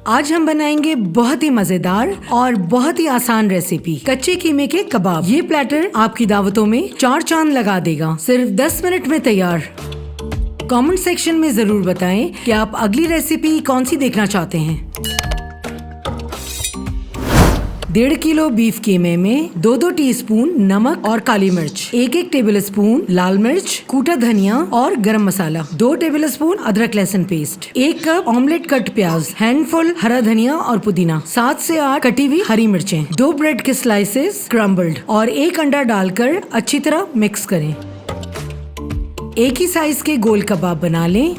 आज हम बनाएंगे बहुत ही मजेदार और बहुत ही आसान रेसिपी कच्चे कीमे के कबाब। ये प्लेटर आपकी दावतों में 4 चांद लगा देगा। सिर्फ 10 मिनट में तैयार। कमेंट सेक्शन में जरूर बताएं कि आप अगली रेसिपी कौन सी देखना चाहते हैं। 1.5 किलो बीफ कीमे में 2-2 टीस्पून नमक और काली मिर्च, 1-1 टेबल स्पून लाल मिर्च, कूटा धनिया और गरम मसाला, 2 टेबल स्पून अदरक लहसुन पेस्ट, 1 कप ऑमलेट कट प्याज, हैंडफुल हरा धनिया और पुदीना, 7 से 8 कटी हुई हरी मिर्चें, 2 ब्रेड के स्लाइसेस क्रम्बल्ड और 1 अंडा डालकर अच्छी तरह मिक्स करें। एक ही साइज के गोल कबाब बना लें।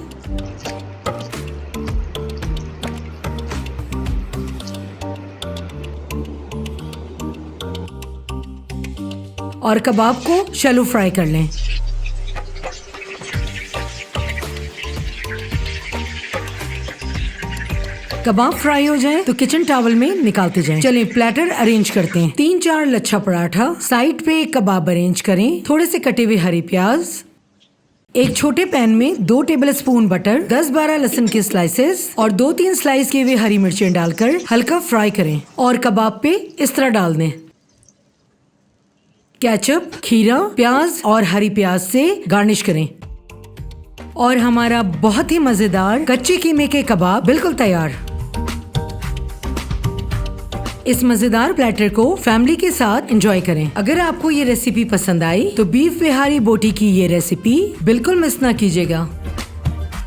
और कबाब को शैलो फ्राई कर लें। कबाब फ्राई हो जाए तो किचन टॉवल में निकालते जाएं। चलिए प्लेटर अरेंज करते हैं। 3-4 लच्छा पराठा, साइड पे एक कबाब अरेंज करें, थोड़े से कटे हुए हरी प्याज, एक छोटे पैन में 2 टेबल स्पून बटर, 10-12 लहसुन के स्लाइसेस और 2-3 स्लाइस किए हुए हरी मिर्चें डालकर हल्का फ्राई करें और कबाब पे इस तरह डाल दें। केचप, खीरा, प्याज और हरी प्याज से गार्निश करें और हमारा बहुत ही मजेदार कच्चे कीमे के कबाब बिल्कुल तैयार। इस मजेदार प्लेटर को फैमिली के साथ एंजॉय करें। अगर आपको ये रेसिपी पसंद आई तो बीफ बिहारी बोटी की ये रेसिपी बिल्कुल मिस ना कीजिएगा।